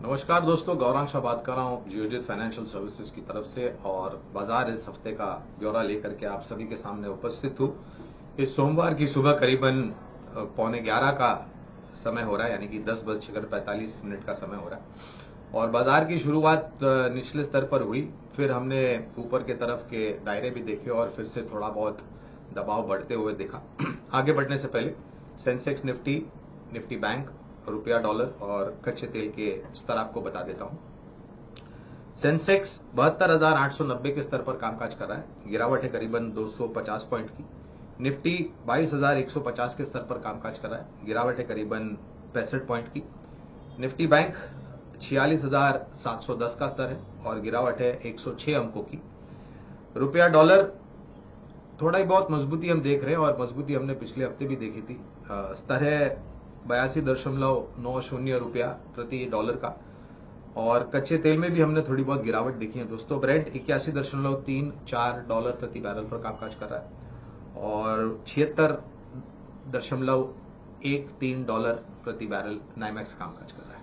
नमस्कार दोस्तों, गौरांश बात कर रहा हूँ जियोजित फाइनेंशियल सर्विसेज की तरफ से। और बाजार इस हफ्ते का ब्यौरा लेकर के आप सभी के सामने उपस्थित हूँ। इस सोमवार की सुबह करीबन 10:45 का समय हो रहा है, यानी कि 10:45 का समय हो रहा है। और बाजार की शुरुआत निचले स्तर पर हुई, फिर हमने ऊपर के तरफ के दायरे भी देखे और फिर से थोड़ा बहुत दबाव बढ़ते हुए देखा। आगे बढ़ने से पहले सेंसेक्स, निफ्टी बैंक, रुपया डॉलर और कच्चे तेल के स्तर आपको बता देता हूं। सेंसेक्स 72,890 के स्तर पर कामकाज कर रहा है, गिरावट है करीबन 250 पॉइंट की। निफ्टी 22,150 के स्तर पर कामकाज कर रहा है, गिरावट है करीबन 65 पॉइंट की। निफ्टी बैंक 46,710 का स्तर है और गिरावट है 106 अंकों की। रुपया डॉलर थोड़ा ही बहुत मजबूती हम देख रहे हैं और मजबूती हमने पिछले हफ्ते भी देखी थी। स्तर है 82.90 रुपया प्रति डॉलर का। और कच्चे तेल में भी हमने थोड़ी बहुत गिरावट देखी है दोस्तों। ब्रेंट 81.34 डॉलर प्रति बैरल पर कामकाज कर रहा है और 76.13 डॉलर प्रति बैरल नाइमैक्स कामकाज कर रहा है।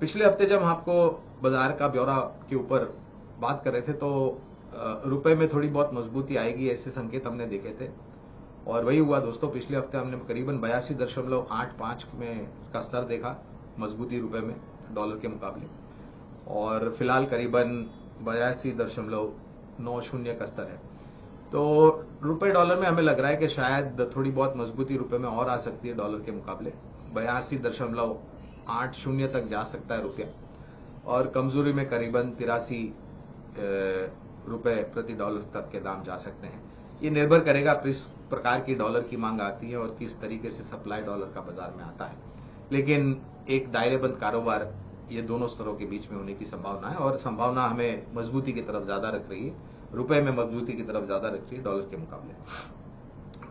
पिछले हफ्ते जब हम आपको बाजार का ब्यौरा के ऊपर बात कर रहे थे तो रुपए में थोड़ी बहुत मजबूती आएगी, ऐसे संकेत हमने देखे थे और वही हुआ दोस्तों। पिछले हफ्ते हमने करीबन 82.85 में का स्तर देखा मजबूती रुपए में डॉलर के मुकाबले, और फिलहाल करीबन 82.90 का स्तर है। तो रुपए डॉलर में हमें लग रहा है कि शायद थोड़ी बहुत मजबूती रुपए में और आ सकती है डॉलर के मुकाबले। 82.80 तक जा सकता है रुपया, और कमजोरी में करीबन 83 रुपए प्रति डॉलर तक के दाम जा सकते हैं। ये निर्भर करेगा किस प्रकार की डॉलर की मांग आती है और किस तरीके से सप्लाई डॉलर का बाजार में आता है। लेकिन एक दायरेबंद कारोबार ये दोनों स्तरों के बीच में होने की संभावना है, और संभावना हमें मजबूती की तरफ ज्यादा रख रही है, रुपए में मजबूती की तरफ ज्यादा रख रही है डॉलर के मुकाबले।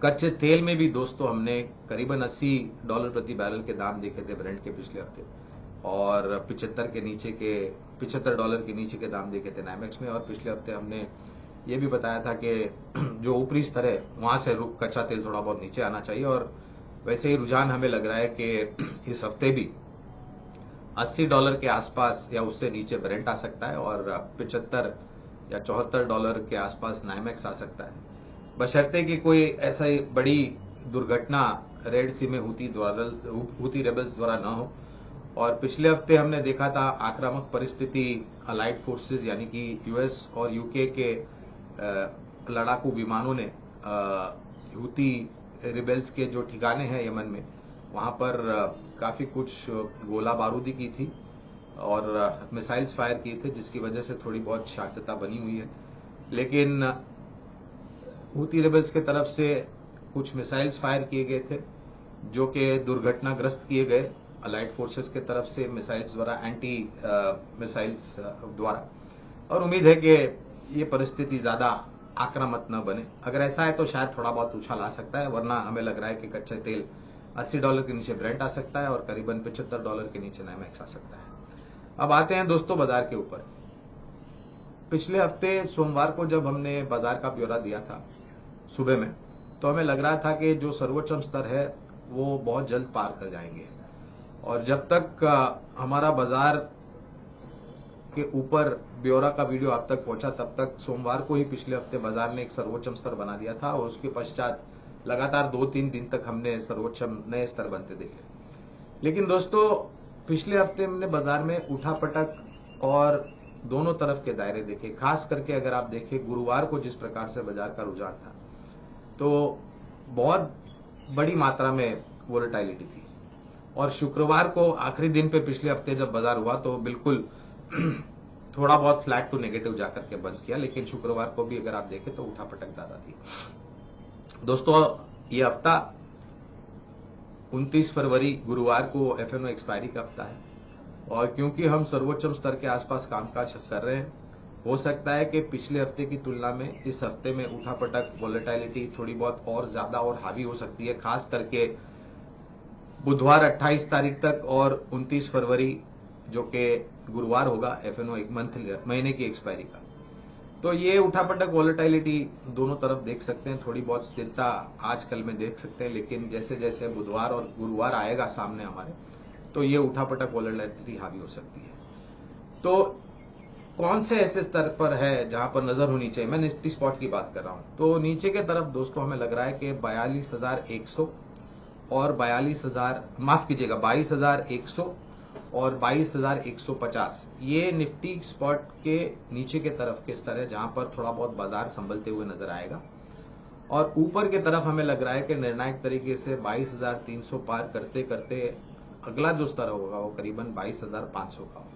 कच्चे तेल में भी दोस्तों हमने करीबन 80 डॉलर प्रति बैरल के दाम देखे थे ब्रेंट के पिछले हफ्ते, और 75 डॉलर के नीचे के दाम देखे थे नाइमैक्स में। और पिछले हफ्ते हमने ये भी बताया था कि जो ऊपरी स्तर है वहां से कच्चा तेल थोड़ा बहुत नीचे आना चाहिए, और वैसे ही रुझान हमें लग रहा है कि इस हफ्ते भी 80 डॉलर के आसपास या उससे नीचे ब्रेंट आ सकता है और 75 या 74 डॉलर के आसपास नाइमैक्स आ सकता है, बशर्ते कि कोई ऐसा बड़ी दुर्घटना रेड सी में हूती रेबल्स द्वारा न हो। और पिछले हफ्ते हमने देखा था आक्रामक परिस्थिति अलाइड फोर्सेस यानी कि यूएस और यूके के लड़ाकू विमानों ने हूती रिबेल्स के जो ठिकाने हैं यमन में, वहां पर काफी कुछ गोला बारूदी की थी और मिसाइल्स फायर किए थे, जिसकी वजह से थोड़ी बहुत शांतता बनी हुई है। लेकिन हूती रिबेल्स के तरफ से कुछ मिसाइल्स फायर किए गए थे जो कि दुर्घटनाग्रस्त किए गए अलाइड फोर्सेस के तरफ से मिसाइल्स द्वारा, एंटी मिसाइल्स द्वारा। और उम्मीद है कि ये परिस्थिति ज्यादा आक्रामक न बने। अगर ऐसा है तो शायद थोड़ा बहुत उछाल आ सकता है, वरना हमें लग रहा है कि कच्चा तेल 80 डॉलर के नीचे ब्रेंट आ सकता है और करीबन 75 डॉलर के नीचे नाइमैक्स आ सकता है। अब आते हैं दोस्तों बाजार के ऊपर। पिछले हफ्ते सोमवार को जब हमने बाजार का ब्यौरा दिया था सुबह में, तो हमें लग रहा था कि जो सर्वोच्चम स्तर है वो बहुत जल्द पार कर जाएंगे, और जब तक हमारा बाजार के ऊपर ब्यौरा का वीडियो आप तक पहुंचा, तब तक सोमवार को ही पिछले हफ्ते बाजार ने एक सर्वोच्चम स्तर बना दिया था, और उसके पश्चात लगातार 2-3 दिन तक हमने सर्वोच्चम नए स्तर बनते देखे। लेकिन दोस्तों पिछले हफ्ते हमने बाजार में उठापटक और दोनों तरफ के दायरे देखे। खास करके अगर आप देखें गुरुवार को जिस प्रकार से बाजार का रुझान था, तो बहुत बड़ी मात्रा में वोलेटिलिटी थी, और शुक्रवार को आखिरी दिन पे पिछले हफ्ते जब बाजार हुआ तो बिल्कुल थोड़ा बहुत फ्लैट टू नेगेटिव जाकर के बंद किया। लेकिन शुक्रवार को भी अगर आप देखें तो उठापटक ज्यादा थी। दोस्तों ये हफ्ता 29 फरवरी गुरुवार को एफएनओ एक्सपायरी का हफ्ता है, और क्योंकि हम सर्वोच्चम स्तर के आसपास कामकाज कर रहे हैं, हो सकता है कि पिछले हफ्ते की तुलना में इस हफ्ते में उठापटक वोलेटिलिटी थोड़ी बहुत और ज्यादा और हावी हो सकती है, खास करके बुधवार 28 तारीख तक और 29 फरवरी जो कि गुरुवार होगा एफएनओ एक महीने की एक्सपायरी का। तो ये उठापटक वोलेटिलिटी दोनों तरफ देख सकते हैं, थोड़ी बहुत स्थिरता आजकल में देख सकते हैं। लेकिन जैसे जैसे बुधवार और गुरुवार आएगा सामने हमारे, तो ये उठापटक वोलेटिलिटी हावी हो सकती है। तो कौन से ऐसे स्तर पर है जहां पर नजर होनी चाहिए, मैं निफ्टी स्पॉट की बात कर रहा हूं। तो नीचे के तरफ दोस्तों हमें लग रहा है कि 42,100 और 22,100 और 22,150 ये निफ्टी स्पॉट के नीचे के तरफ के स्तर है जहां पर थोड़ा बहुत बाजार संभलते हुए नजर आएगा। और ऊपर के तरफ हमें लग रहा है कि निर्णायक तरीके से 22,300 पार करते करते अगला जो स्तर होगा वो करीबन 22,500 का होगा।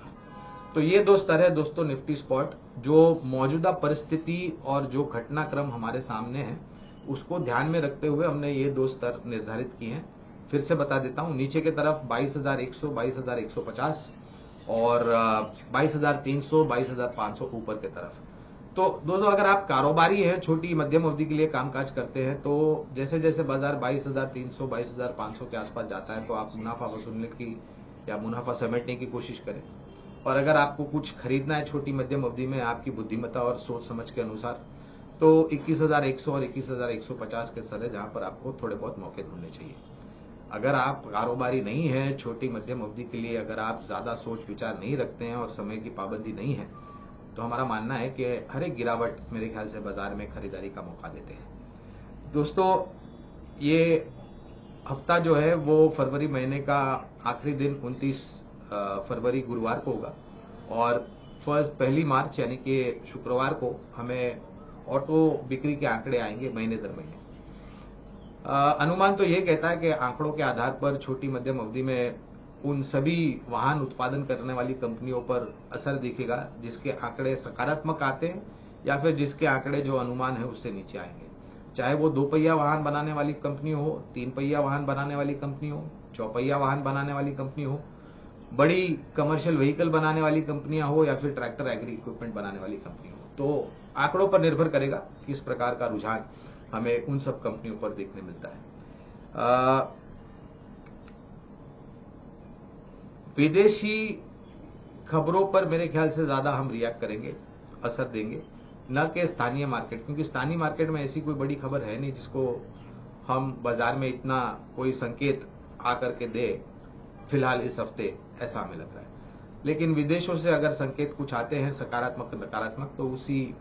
तो ये दो स्तर है दोस्तों निफ्टी स्पॉट, जो मौजूदा परिस्थिति और जो घटनाक्रम हमारे सामने है उसको ध्यान में रखते हुए हमने ये दो स्तर निर्धारित किए हैं। फिर से बता देता हूं, नीचे की तरफ 22,100, 22,150 और 22,300, 22,500 ऊपर की तरफ। तो दोस्तों अगर आप कारोबारी हैं, छोटी मध्यम अवधि के लिए कामकाज करते हैं, तो जैसे जैसे बाजार 22,300, 22,500 के आसपास जाता है तो आप मुनाफा वसूलने की या मुनाफा समेटने की कोशिश करें। और अगर आपको कुछ खरीदना है छोटी मध्यम अवधि में आपकी बुद्धिमत्ता और सोच समझ के अनुसार, तो 21,100 और 21,150 के स्तर है जहां पर आपको थोड़े बहुत मौके ढूंढने चाहिए। अगर आप कारोबारी नहीं है, छोटी मध्यम अवधि के लिए अगर आप ज्यादा सोच विचार नहीं रखते हैं और समय की पाबंदी नहीं है, तो हमारा मानना है कि हर एक गिरावट मेरे ख्याल से बाजार में खरीदारी का मौका देते हैं। दोस्तों ये हफ्ता जो है वो फरवरी महीने का आखिरी दिन 29 फरवरी गुरुवार को होगा और 1 मार्च यानी कि शुक्रवार को हमें ऑटो बिक्री के आंकड़े आएंगे महीने दर महीने। अनुमान तो ये कहता है कि आंकड़ों के आधार पर छोटी मध्यम अवधि में उन सभी वाहन उत्पादन करने वाली कंपनियों पर असर दिखेगा जिसके आंकड़े सकारात्मक आते हैं या फिर जिसके आंकड़े जो अनुमान है उससे नीचे आएंगे। चाहे वो 2 पहिया वाहन बनाने वाली कंपनी हो, 3 पहिया वाहन बनाने वाली कंपनी हो, 4 पहिया वाहन बनाने वाली कंपनी हो, बड़ी कमर्शियल व्हीकल बनाने वाली कंपनियां हो या फिर ट्रैक्टर एग्री इक्विपमेंट बनाने वाली कंपनी हो। तो आंकड़ों पर निर्भर करेगा किस प्रकार का रुझान हमें उन सब कंपनियों पर देखने मिलता है। विदेशी खबरों पर मेरे ख्याल से ज्यादा हम रिएक्ट करेंगे, असर देंगे, न कि स्थानीय मार्केट, क्योंकि स्थानीय मार्केट में ऐसी कोई बड़ी खबर है नहीं जिसको हम बाजार में इतना कोई संकेत आकर के दे फिलहाल इस हफ्ते, ऐसा हमें लग रहा है। लेकिन विदेशों से अगर संकेत कुछ आते हैं सकारात्मक नकारात्मक, तो उसी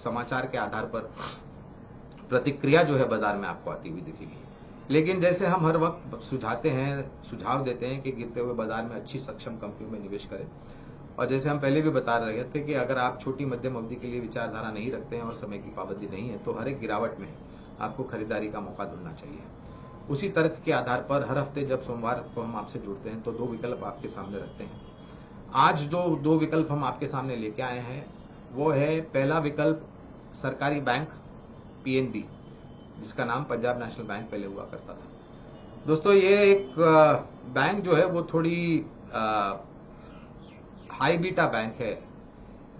समाचार के आधार पर प्रतिक्रिया जो है बाजार में आपको आती हुई दिखेगी। लेकिन जैसे हम हर वक्त सुझाव देते हैं कि गिरते हुए बाजार में अच्छी सक्षम कंपनियों में निवेश करें, और जैसे हम पहले भी बता रहे थे कि अगर आप छोटी मध्यम अवधि के लिए विचारधारा नहीं रखते हैं और समय की पाबंदी नहीं है, तो हर एक गिरावट में आपको खरीदारी का मौका ढूंढना चाहिए। उसी तर्क के आधार पर हर हफ्ते जब सोमवार को हम आपसे जुड़ते हैं तो 2 विकल्प आपके सामने रखते हैं। आज जो 2 विकल्प हम आपके सामने लेके आए हैं वो है, पहला विकल्प सरकारी बैंक पीएनबी, जिसका नाम पंजाब नेशनल बैंक पहले हुआ करता था। दोस्तों ये एक बैंक जो है वो थोड़ी हाई बीटा बैंक है।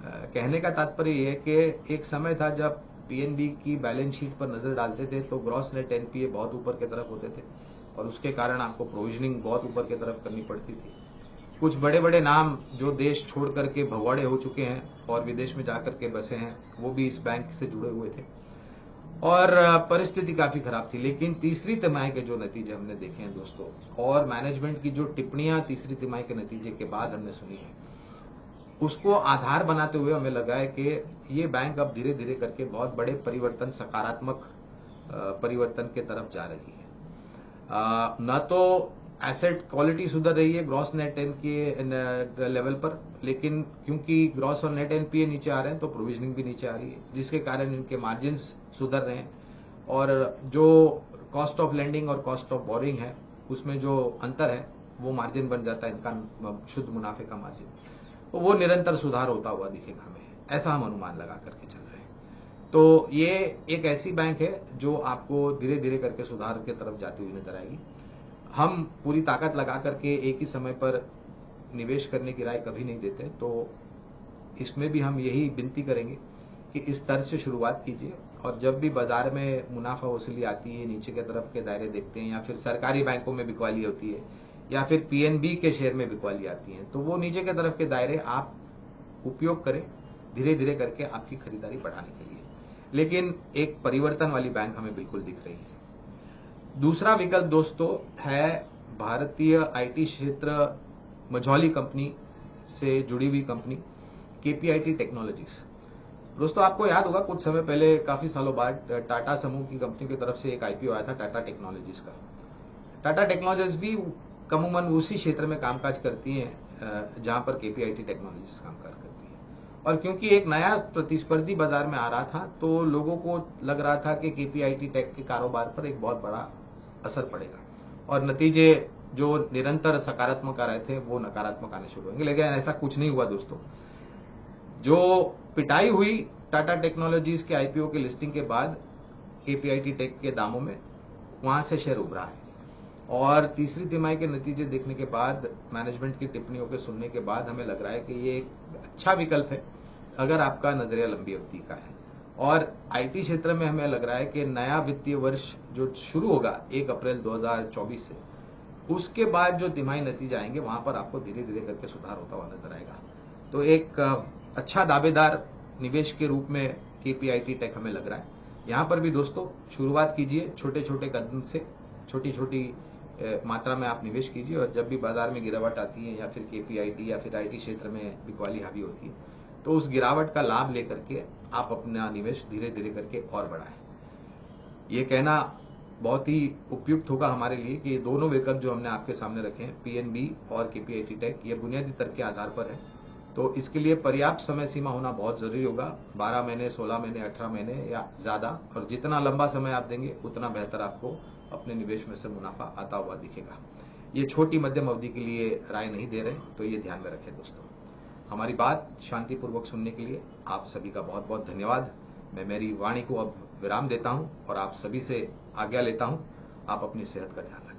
कहने का तात्पर्य यह है कि एक समय था जब पीएनबी की बैलेंस शीट पर नजर डालते थे तो ग्रॉस नेट एनपीए बहुत ऊपर की तरफ होते थे और उसके कारण आपको प्रोविजनिंग बहुत ऊपर की तरफ करनी पड़ती थी। कुछ बड़े बड़े नाम जो देश छोड़ करके भगौड़े हो चुके हैं और विदेश में जाकर के बसे हैं, वो भी इस बैंक से जुड़े हुए थे और परिस्थिति काफी खराब थी। लेकिन तीसरी तिमाही के जो नतीजे हमने देखे हैं दोस्तों, और मैनेजमेंट की जो टिप्पणियां तीसरी तिमाही के नतीजे के बाद हमने सुनी है, उसको आधार बनाते हुए हमें लगा है कि ये बैंक अब धीरे धीरे करके बहुत बड़े परिवर्तन, सकारात्मक परिवर्तन के तरफ जा रही है। न तो एसेट क्वालिटी सुधर रही है ग्रॉस नेट एन के लेवल पर, लेकिन क्योंकि ग्रॉस और नेट एनपीए नीचे आ रहे हैं तो प्रोविजनिंग भी नीचे आ रही है, जिसके कारण इनके मार्जिन्स सुधर रहे हैं और जो कॉस्ट ऑफ लेंडिंग और कॉस्ट ऑफ बोरिंग है उसमें जो अंतर है वो मार्जिन बन जाता है इनका शुद्ध मुनाफे का मार्जिन, तो वो निरंतर सुधार होता हुआ दिखेगा हमें, ऐसा हम अनुमान लगा करके चल रहे हैं। तो ये एक ऐसी बैंक है जो आपको धीरे धीरे करके सुधार की तरफ जाती हुई नजर आएगी। हम पूरी ताकत लगा करके एक ही समय पर निवेश करने की राय कभी नहीं देते, तो इसमें भी हम यही विनती करेंगे कि इस स्तर से शुरुआत कीजिए और जब भी बाजार में मुनाफा वसूली आती है, नीचे की तरफ के दायरे देखते हैं या फिर सरकारी बैंकों में बिकवाली होती है या फिर पीएनबी के शेयर में बिकवाली आती है, तो वो नीचे की तरफ के दायरे आप उपयोग करें धीरे धीरे करके आपकी खरीदारी बढ़ाने के लिए। लेकिन एक परिवर्तन वाली बैंक हमें बिल्कुल दिख रही है। दूसरा विकल्प दोस्तों है भारतीय आईटी क्षेत्र मझौली कंपनी से जुड़ी हुई कंपनी केपीआईटी टेक्नोलॉजीज। दोस्तों आपको याद होगा कुछ समय पहले, काफी सालों बाद टाटा समूह की कंपनी की तरफ से एक आईपीओ आया था टाटा टेक्नोलॉजीज का। टाटा टेक्नोलॉजीज भी कमूमन उसी क्षेत्र में कामकाज करती है जहां पर केपीआईटी टेक्नोलॉजीज कामकाज करती है। और क्योंकि एक नया प्रतिस्पर्धी बाजार में आ रहा था, तो लोगों को लग रहा था कि केपीआईटी टेक के कारोबार पर एक बहुत बड़ा असर पड़ेगा और नतीजे जो निरंतर सकारात्मक आ रहे थे वो नकारात्मक आने शुरू होंगे। लेकिन ऐसा कुछ नहीं हुआ दोस्तों। जो पिटाई हुई टाटा टेक्नोलॉजीज के आईपीओ की लिस्टिंग के बाद केपीआईटी टेक के दामों में, वहां से शेयर उभरा है। और तीसरी तिमाही के नतीजे देखने के बाद, मैनेजमेंट की टिप्पणियों के सुनने के बाद हमें लग रहा है कि ये एक अच्छा विकल्प है अगर आपका नजरिया लंबी अवधि का है। और आईटी क्षेत्र में हमें लग रहा है कि नया वित्तीय वर्ष जो शुरू होगा 1 अप्रैल 2024 से, उसके बाद जो तिमाही नतीजे आएंगे वहां पर आपको धीरे धीरे करके सुधार होता हुआ नजर आएगा। तो एक अच्छा दावेदार निवेश के रूप में केपीआईटी टेक हमें लग रहा है। यहां पर भी दोस्तों शुरुआत कीजिए छोटे छोटे कदम से, छोटी छोटी मात्रा में आप निवेश कीजिए। और जब भी बाजार में गिरावट आती है या फिर केपीआईटी या फिर आईटी क्षेत्र में बिकवाली हावी होती है, तो उस गिरावट का लाभ लेकर के आप अपना निवेश धीरे धीरे करके और बढ़ाएं। ये कहना बहुत ही उपयुक्त होगा हमारे लिए कि दोनों विकल्प जो हमने आपके सामने रखे हैं, पीएनबी और केपीआईटी टेक, ये बुनियादी तर्क के आधार पर है। तो इसके लिए पर्याप्त समय सीमा होना बहुत जरूरी होगा। 12 महीने, 16 महीने, 18 महीने या ज्यादा। और जितना लंबा समय आप देंगे उतना बेहतर आपको अपने निवेश में से मुनाफा आता हुआ दिखेगा। ये छोटी मध्यम अवधि के लिए राय नहीं दे रहे, तो ये ध्यान में रखें दोस्तों। हमारी बात शांतिपूर्वक सुनने के लिए आप सभी का बहुत बहुत धन्यवाद। मैं मेरी वाणी को अब विराम देता हूं और आप सभी से आज्ञा लेता हूं। आप अपनी सेहत का ध्यान रखें।